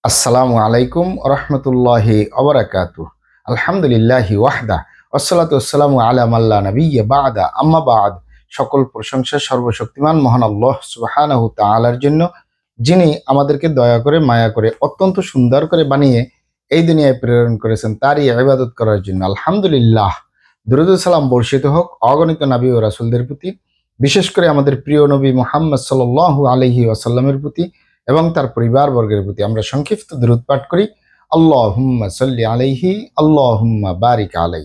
আসসালামু আলাইকুম রহমতুল্লাহি ওবারাকাতুহ। আলহামদুলিল্লাহি ওয়াহদা ওয়াসসালাতু ওয়াসসালামু আলা মাল্লা নাবিয়্যা বা'দা আম্মা বা'দ। সকল প্রশংসা সর্বশক্তিমান মহান আল্লাহ সুবহানাহু তাআলার জন্য, যিনি আমাদেরকে দয়া করে মায়া করে অত্যন্ত সুন্দর করে বানিয়ে এই দুনিয়ায় প্রেরণ করেছেন তারই ইবাদত করার জন্য। আলহামদুলিল্লাহ। দুরূদ ও সালাম বর্ষিত হোক অগণিত নবী ও রাসূলদের প্রতি, বিশেষ করে আমাদের প্রিয় নবী মুহাম্মদ সাল্লাল্লাহু আলাইহি ওয়াসাল্লামের প্রতি এবং তার পরিবারবর্গের প্রতি। আমরা সংক্ষিপ্ত দরুদ পাঠ করি, আল্লাহুম্মা সাল্লি আলাইহি আল্লাহুম্মা বারিক আলাই।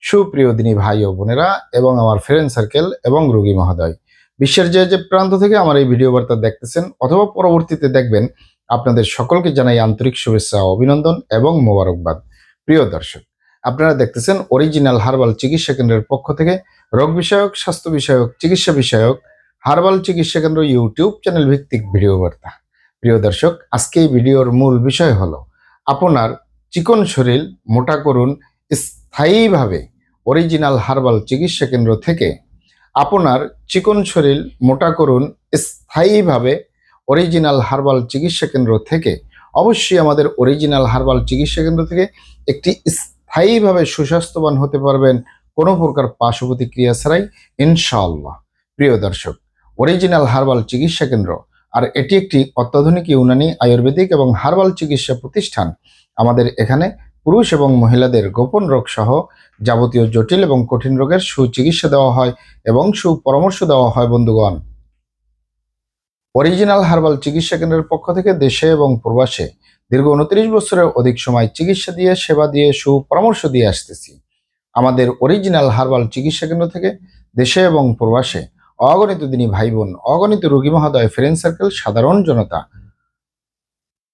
সুপ্রিয় দিনী ভাই ও বোনেরা এবং আমার ফ্রেন্ড সার্কেল এবং রোগী মহোদয়, বিশ্বের যে যে প্রান্ত থেকে আমার এই ভিডিও বার্তা দেখতেছেন অথবা পরবর্তীতে দেখবেন, আপনাদের সকলকে জানাই আন্তরিক শুভেচ্ছা, অভিনন্দন এবং মোবারকবাদ। প্রিয় দর্শক, আপনারা দেখতেছেন অরিজিনাল হার্বাল চিকিৎসা কেন্দ্রের পক্ষ থেকে রোগ বিষয়ক, স্বাস্থ্য বিষয়ক, চিকিৎসা বিষয়ক হার্বাল চিকিৎসা কেন্দ্র ইউটিউব চ্যানেল ভিত্তিক ভিডিও বার্তা। প্রিয় দর্শক, আজকে এই ভিডিওর মূল বিষয় হলো আপনার চিকন শরীর মোটা করুন স্থায়ীভাবে অরিজিনাল হার্বাল চিকিৎসা কেন্দ্র থেকে। আপনার চিকন শরীর মোটা করুন স্থায়ীভাবে অরিজিনাল হার্বাল চিকিৎসা কেন্দ্র থেকে। অবশ্যই আমাদের অরিজিনাল হার্বাল চিকিৎসা কেন্দ্র থেকে একটি স্থায়ীভাবে সুস্বাস্থ্যবান হতে পারবেন কোনো প্রকার পার্শ্ব প্রতিক্রিয়া ছাড়াই, ইনশাআল্লাহ। প্রিয় দর্শক, অরিজিনাল হার্বাল চিকিৎসা কেন্দ্র আর এটি একটি অত্যাধুনিক ইউনানি, আয়ুর্বেদিক এবং হার্বাল চিকিৎসা প্রতিষ্ঠান। আমাদের এখানে পুরুষ এবং মহিলাদের গোপন রোগ সহ যাবতীয় জটিল এবং কঠিন রোগের সুচিকিৎসা দেওয়া হয় এবং সুপরামর্শ দেওয়া হয়। বন্ধুগণ, অরিজিনাল হার্বাল চিকিৎসা কেন্দ্রের পক্ষ থেকে দেশে এবং প্রবাসে দীর্ঘ 29 বছরের অধিক সময় চিকিৎসা দিয়ে, সেবা দিয়ে, সুপরামর্শ দিয়ে আসতেছি। আমাদের অরিজিনাল হার্বাল চিকিৎসা কেন্দ্র থেকে দেশে এবং প্রবাসে অগণিত দিনী ভাই বোন, অগণিত রোগী মহোদয়, ফ্রেন্ড সার্কেল, সাধারণ জনতা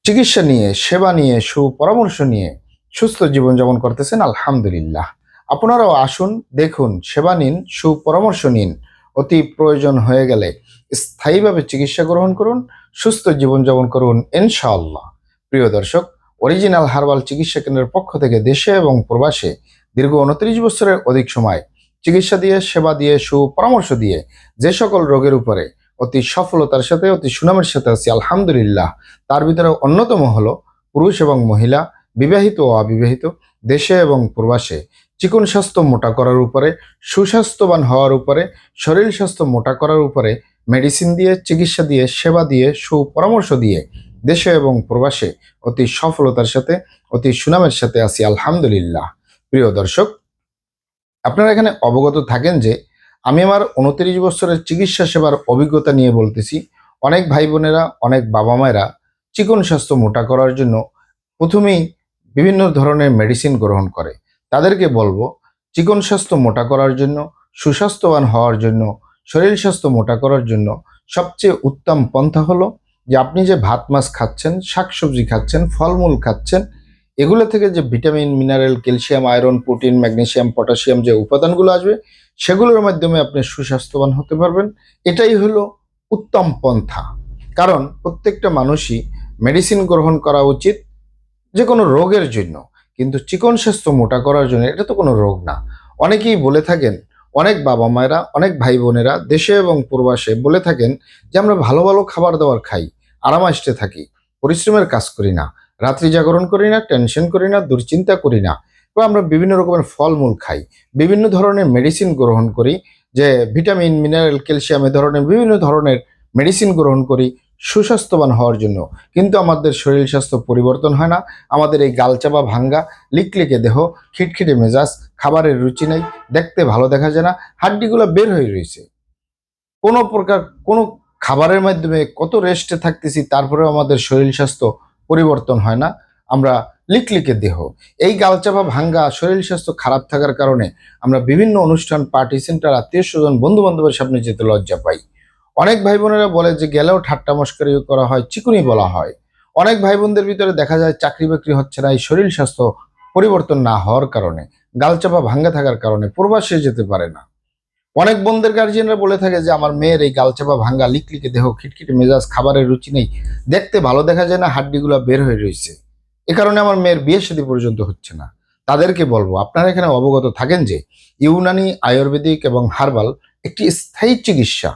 চিকিৎসা নিয়ে, সেবা নিয়ে, সুপরামর্শ নিয়ে সুস্থ জীবনযাপন করতেছেন। আলহামদুলিল্লাহ। আপনারাও আসুন, দেখুন, সেবা নিন, সুপরামর্শ নিন। অতি প্রয়োজন হয়ে গেলে স্থায়ীভাবে চিকিৎসা গ্রহণ করুন, সুস্থ জীবনযাপন করুন, ইনশাআল্লাহ। প্রিয় দর্শক, অরিজিনাল হার্বাল চিকিৎসা কেন্দ্রের পক্ষ থেকে দেশে এবং প্রবাসে দীর্ঘ 29 বছরের অধিক সময় চিকিৎসা দিয়ে, সেবা দিয়ে, সুপরামর্শ দিয়ে যে সকল রোগের উপরে অতি সফলতার সাথে, অতি সুনামের সাথে আছি, আলহামদুলিল্লাহ। তার ভিতরে অন্যতম হলো পুরুষ এবং মহিলা, বিবাহিত ও অবিবাহিত, দেশে এবং প্রবাসে চিকন স্বাস্থ্য মোটা করার উপরে, সুস্বাস্থ্যবান হওয়ার উপরে, শরীর স্বাস্থ্য মোটা করার উপরে মেডিসিন দিয়ে, চিকিৎসা দিয়ে, সেবা দিয়ে, সুপরামর্শ দিয়ে দেশে এবং প্রবাসে অতি সফলতার সাথে, অতি সুনামের সাথে আছি, আলহামদুলিল্লাহ। প্রিয় দর্শক, আপনারা এখানে অবগত থাকেন যে আমি আমার 29 বছরের চিকিৎসা সেবার অভিজ্ঞতা নিয়ে বলতেছি। অনেক ভাই বোনেরা, অনেক বাবা মায়েরা চিকন স্বাস্থ্য মোটা করার জন্য প্রথমেই বিভিন্ন ধরনের মেডিসিন গ্রহণ করে। তাদেরকে বলবো, চিকন স্বাস্থ্য মোটা করার জন্য, সুস্বাস্থ্যবান হওয়ার জন্য, শরীর স্বাস্থ্য মোটা করার জন্য সবচেয়ে উত্তম পন্থা হলো যে আপনি যে ভাত মাছ খাচ্ছেন, শাকসবজি খাচ্ছেন, ফলমূল খাচ্ছেন, এগুলো থেকে যে vitamin, mineral, calcium, iron, protein, magnesium, potassium যে উপাদানগুলো আসবে, সেগুলোর মাধ্যমে আপনি সুস্বাস্থ্যবান হতে পারবেন। এটাই হলো উত্তম পন্থা। কারণ প্রত্যেকটা মানুষই মেডিসিন গ্রহণ করা উচিত যে কোনো রোগের জন্য, কিন্তু চিকন স্বাস্থ্য মোটা করার জন্য এটা তো কোনো রোগ না। অনেকেই বলে থাকেন, অনেক বাবা মায়েরা, অনেক ভাই বোনেরা দেশে এবং প্রবাসে বলে থাকেন যে আমরা ভালো ভালো খাবার দাবার খাই, আরামাইষ্টে থাকি, পরিশ্রমের কাজ করি না, রাত্রি জাগরণ করি না, টেনশন করি না, দুশ্চিন্তা করি না, বা আমরা বিভিন্ন রকমের ফলমূল খাই, বিভিন্ন ধরনের মেডিসিন গ্রহণ করি, যে ভিটামিন, মিনারেল, ক্যালসিয়াম, এ ধরনের বিভিন্ন ধরনের মেডিসিন গ্রহণ করি সুস্বাস্থ্যবান হওয়ার জন্য, কিন্তু আমাদের শরীর স্বাস্থ্য পরিবর্তন হয় না। আমাদের এই গালচাপা ভাঙ্গা, লিকলিকে দেহ, খিটখিটে মেজাজ, খাবারের রুচি নেই, দেখতে ভালো দেখা যায় না, হাড্ডিগুলো বের হয়ে রয়েছে। কোনো প্রকার কোনো খাবারের মাধ্যমে কত রেস্টে থাকতেছি, তারপরেও আমাদের শরীর স্বাস্থ্য পরিবর্তন হয় না। আমরা লিকলিকে দেহ, এই গালচাপা ভাঙ্গা শরীর স্বাস্থ্য খারাপ থাকার কারণে আমরা বিভিন্ন অনুষ্ঠান, পার্টি সেন্টার, আত্মীয় স্বজন, বন্ধু বান্ধবের সামনে যেতে লজ্জা পাই। অনেক ভাই বোনেরা বলে যে গেলেও ঠাট্টা মস্করি করা হয়, চিকুনি বলা হয়। অনেক ভাই বোনদের ভিতরে দেখা যায় চাকরি বাকরি হচ্ছে না এই শরীর স্বাস্থ্য পরিবর্তন না হওয়ার কারণে, গালচাপা ভাঙ্গা থাকার কারণে প্রবাসে যেতে পারে না। অনেক বোনদের গার্জিয়ানরা বলে থাকে যে আমার মেয়ের এই গালচাপা ভাঙ্গা, লিকলিকে দেহ, খিটখিটে মেজাজ, খাবারের রুচি নেই, দেখতে ভালো দেখা যায় না, হাড্ডিগুলো বের হয়ে রয়েছে, এ কারণে আমার মেয়ের বিয়ে শাদী পর্যন্ত হচ্ছে না। তাদেরকে বলবো, আপনারা এখানে অবগত থাকেন যে ইউনানি, আয়ুর্বেদিক এবং হার্বাল একটি স্থায়ী চিকিৎসা।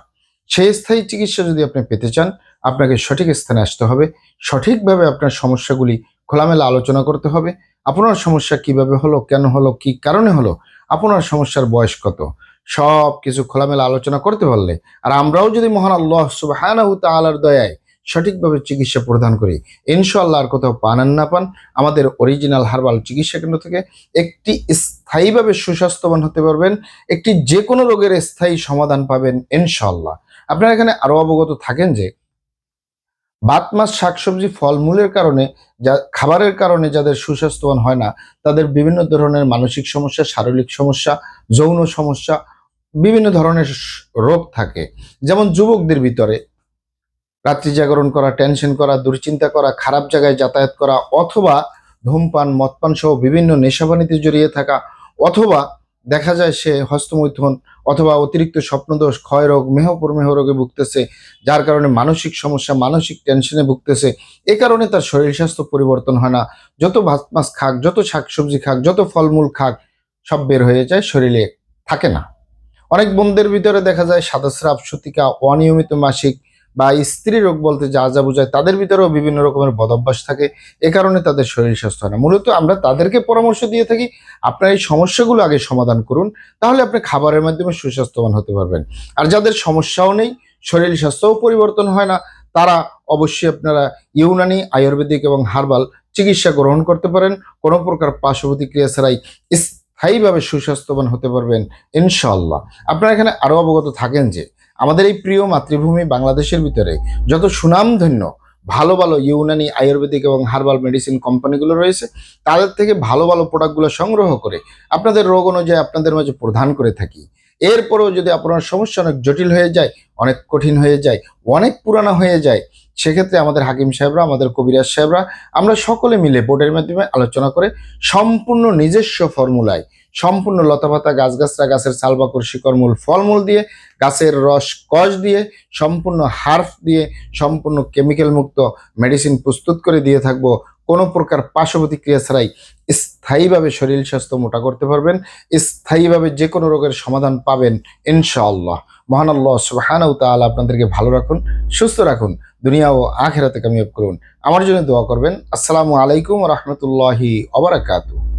সেই স্থায়ী চিকিৎসা যদি আপনি পেতে চান, আপনাকে সঠিক স্থানে আসতে হবে, সঠিকভাবে আপনার সমস্যাগুলি খোলামেলা আলোচনা করতে হবে। আপনার সমস্যা কিভাবে হলো, কেন হলো, কি কারণে হলো, আপনার সমস্যার বয়স কত, সব কিছু খোলামেলা আলোচনা করতে পারলে, আর আমরাও যদি মহান আল্লাহ সুবহানাহু তাআলার দয়ায় সঠিকভাবে চিকিৎসা প্রদান করি, ইনশাআল্লাহ আর কোথাও পান আর না পান, আমাদের অরিজিনাল হার্বাল চিকিৎসা কেন্দ্র থেকে একটি স্থায়ীভাবে সুস্বাস্থ্যবান হতে পারবেন, একটি যে কোনো রোগের স্থায়ী সমাধান পাবেন ইনশাআল্লাহ। আপনারা এখানে আরো অবগত থাকেন যে ভাত মাছ শাকসবজি ফলমূলের কারণে, যা খাবারের কারণে যাদের সুস্বাস্থ্যবান হয় না, তাদের বিভিন্ন ধরনের মানসিক সমস্যা, শারীরিক সমস্যা, যৌন সমস্যা, বিভিন্ন ধরনের রোগ থাকে। যেমন যুবকদের ভিতরে রাত্রি জাগরণ করা, টেনশন করা, দুশ্চিন্তা করা, খারাপ জায়গায় যাতায়াত করা, অথবা ধূমপান, মদপান সহ বিভিন্ন নেশাবানিতে জড়িয়ে থাকা, অথবা দেখা যায় সে হস্তমৈথুন, অথবা অতিরিক্ত স্বপ্নদোষ, ক্ষয়রোগ, মেহ রোগে ভুগতেছে, যার কারণে মানসিক সমস্যা, মানসিক টেনশনে ভুগতেছে। এ কারণে তার শরীর স্বাস্থ্য পরিবর্তন হয় না। যত ভাত মাছ খাক, যত শাকসবজি খাক, যত ফলমূল খাক, সব বের হয়ে যায়, শরীরে থাকে না। অনেক বোনদের ভিতরে দেখা যায় সাদাস্রাব, সতিকা, অনিয়মিত মাসিক বা স্ত্রী রোগ বলতে যা যা বোঝায়, তাদের ভিতরেও বিভিন্ন রকমের বদভ্যাস থাকে। এ কারণে তাদের শরীর স্বাস্থ্য হয় না। মূলত আমরা তাদেরকে পরামর্শ দিয়ে থাকি, আপনার এই সমস্যাগুলো আগে সমাধান করুন, তাহলে আপনি খাবারের মাধ্যমে সুস্বাস্থ্যবান হতে পারবেন। আর যাদের সমস্যাও নেই, শরীর স্বাস্থ্যও পরিবর্তন হয় না, তারা অবশ্যই আপনারা ইউনানি, আয়ুর্বেদিক এবং হার্বাল চিকিৎসা গ্রহণ করতে পারেন। কোনো প্রকার পার্শ্ব প্রতিক্রিয়া ছাড়াই স্থায়ীভাবে সুস্বাস্থ্যবান হতে পারবেন ইনশাআল্লাহ। আপনারা এখানে আরো অবগত থাকেন যে আমাদের এই প্রিয় মাতৃভূমি বাংলাদেশের ভিতরে যত সুনামধন্য ভালো ভালো ইউনানি, আয়ুর্বেদিক এবং হার্বাল মেডিসিন কোম্পানিগুলো রয়েছে, তাদের থেকে ভালো ভালো প্রোডাক্টগুলো সংগ্রহ করে আপনাদের রোগ অনুযায়ী আপনাদের মাঝে প্রদান করে থাকি। এরপরেও যদি আপনার সমস্যা অনেক জটিল হয়ে যায়, অনেক কঠিন হয়ে যায়, অনেক পুরানো হয়ে যায়, সেক্ষেত্রে আমাদের হাকিম সাহেবরা, আমাদের কবিরাজ সাহেবরা, আমরা সকলে মিলে বোর্ডের মাধ্যমে আলোচনা করে সম্পূর্ণ নিজস্ব ফর্মুলায়, সম্পূর্ণ লতাপাতা, গাছগাছরা, গাছের ছালবাকড়, শিকড়, মূল, ফলমূল দিয়ে, গাছের রস কষ দিয়ে, সম্পূর্ণ হার্ব দিয়ে, সম্পূর্ণ কেমিক্যাল মুক্ত মেডিসিন প্রস্তুত করে দিয়ে থাকবো। কোনো প্রকার পার্শ্ব প্রতিক্রিয়া ছাড়াই স্থায়ীভাবে শরীর স্বাস্থ্য মোটা করতে পারবেন, স্থায়ীভাবে যে কোনো রোগের সমাধান পাবেন ইনশাআল্লাহ। মহান আল্লাহ সুবহানাহু তাআলা আপনাদেরকে ভালো রাখুন, সুস্থ রাখুন, দুনিয়া ও আখিরাতে কামিয়াব করুন। আমার জন্য দোয়া করবেন। আসসালামু আলাইকুম ওয়া রাহমাতুল্লাহি ওয়া বারাকাতুহু।